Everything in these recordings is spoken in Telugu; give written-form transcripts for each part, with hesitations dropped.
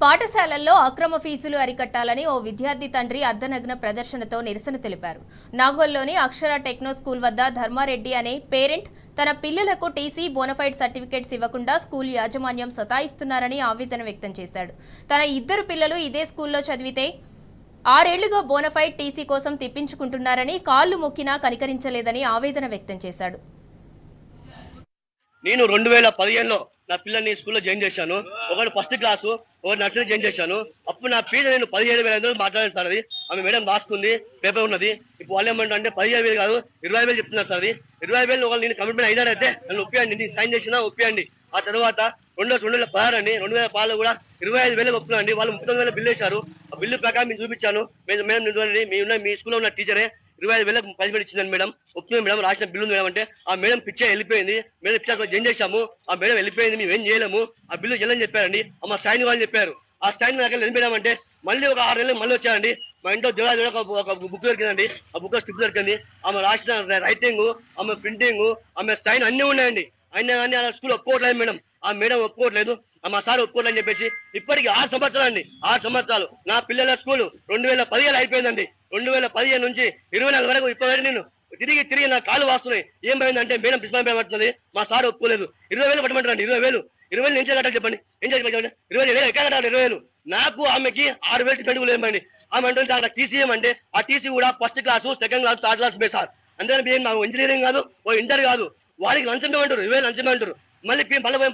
పాఠశాలల్లో అక్రమ ఫీజులు అరికట్టాలని ఓ విద్యార్థి తండ్రి అర్ధనగ్న ప్రదర్శనతో నిరసన తెలిపారు. నాగోల్లోని అక్షర టెక్నో స్కూల్ వద్ద ధర్మారెడ్డి అనే పేరెంట్ తన పిల్లలకు టీసీ బోనఫైడ్ సర్టిఫికేట్స్ ఇవ్వకుండా స్కూల్ యాజమాన్యం సతాయిస్తున్నారని ఆవేదన వ్యక్తం చేశాడు. తన ఇద్దరు పిల్లలు ఇదే స్కూల్లో చదివితే 6 ఏళ్లుగా బోనఫైడ్ టీసీ కోసం తిప్పించుకుంటున్నారని, కాళ్లు మొక్కినా కనికరించలేదని ఆవేదన వ్యక్తం చేశాడు. నేను 2015లో నా పిల్లల్ని స్కూల్లో జాయిన్ చేశాను. ఒకటి ఫస్ట్ క్లాసు, ఒకటి నర్సరీ జాయిన్ చేశాను. అప్పుడు నా ఫీజు నేను 17,500 మాట్లాడాను సార్. అది ఆమె మేడం రాసుకుంది, పేపర్ ఉన్నది. ఇప్పుడు వాళ్ళు ఏమంటారు అంటే 17,000 కాదు 20,000 చెప్తున్నారు సార్. అది 20,000 ఒకళ్ళు నేను కమిట్మెంట్ అయినారైతే నన్ను ఒప్పియండి, నేను సైన్ చేసినా ఒప్పియండి. ఆ తర్వాత 2016 అండి, 2016 కూడా 25,000 ఒప్పుకున్నాండి. వాళ్ళు 39,000 బిల్లు వేశారు. ఆ బిల్లు ప్రకారం నేను చూపించాను. మేడం మీ స్కూల్లో ఉన్న టీచరే 25,000 పనిష్మెంట్ ఇచ్చిందండి మేడం. ఒప్పుకుంది మేడం, రాసిన బిల్లు మేడం అంటే ఆ మేడం పిచ్చే వెళ్ళిపోయింది. మేడం పిచ్చా జాయిన్ చేశాము, ఆ మేడం వెళ్ళిపోయింది, మేము ఏం చేయలేము, ఆ బిల్లు వెళ్ళని చెప్పారండి. అమ్మ సైన్ వాళ్ళని చెప్పారు. ఆ సైన్ దగ్గర ఎందుకు మేడం అంటే మళ్ళీ ఒక 6 నెలలు మళ్ళీ వచ్చారండి. మా ఇంట్లో ఒక బుక్ దొరికిందండి. ఆ బుక్ స్టిప్ దొరికింది. ఆమె రాసిన రైటింగ్, ఆమె ప్రింటింగ్, ఆమె సైన్ అన్నీ ఉన్నాయండి. అయినా కానీ ఆ స్కూల్ ఒప్పుకోవట్లేదు మేడం. ఆ మేడం ఒప్పుకోవట్లేదు, మా సార్ ఒప్పుకోవట్లేదు అని చెప్పేసి ఇప్పటికి 6 సంవత్సరాలు అండి. 6 సంవత్సరాలు నా పిల్లల స్కూల్ 2015 అయిపోయిందండి. 2015 నుంచి 24 వరకు ఇప్పటివరకు నేను తిరిగి నా కాళ్ళు వాస్తున్నాయి. ఏం పోయిందంటే మేడం ప్రిన్సిపల్ మేడం పడుతుంది, మా సార్ ఒప్పుకోలేదు. 20,000 పట్టమంటారండి. 20,000 ఏం కట్టాలి చెప్పండి, ఏం చేయాలి చెప్పండి. 20,000 ఎక్కడ కట్టాలి? 20,000 నాకు ఆమెకి 6,000 పెట్టుబడులు ఏమండి. ఆమె అంటే అక్కడ టీసీ ఏమంటే ఆ టీసీ కూడా first class, second class, third class పోయి సార్. అందుకని మాకు ఇంజనీరింగ్ కాదు, ఓ ఇంటర్ కాదు, వారికి లంచం ఇవ్వమంటారు. 20,000 లంచం అంటారు. మళ్ళీ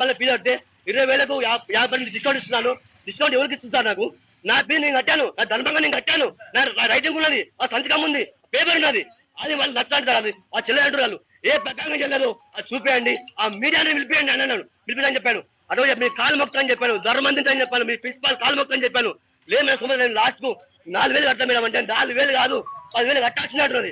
మళ్ళీ ఫీజు కడితే 20,000కు 50% డిస్కౌంట్ ఇస్తున్నాను. డిస్కౌంట్ ఎవరికి ఇస్తున్నారు? నాకు నా ఫీజు నేను కట్టాను, నా ధర్మంగా నేను కట్టాను, నా రైటింగ్ ఉన్నది, ఆ సంతకం ఉంది, పేపర్ ఉన్నది. అది వాళ్ళు నచ్చంటారు. అది ఆ చెల్లె అంటారు. వాళ్ళు ఏ ప్రకారంగా చెల్లదు అది చూపేయండి, ఆ మీడియాని పిలిపియండి అన్నాను. పిలిపిదని చెప్పాను. అటు మీ కాలు మొక్క అని చెప్పాను, ధర్మందించని చెప్పాను, మీ ప్రిన్సిపాల్ కాలు మొక్క అని చెప్పాను. లేదు నేను లాస్ట్ కు 4,000 కడతాను మేడం అంటే 4,000 కాదు 10,000 కట్టాల్సినట్టు.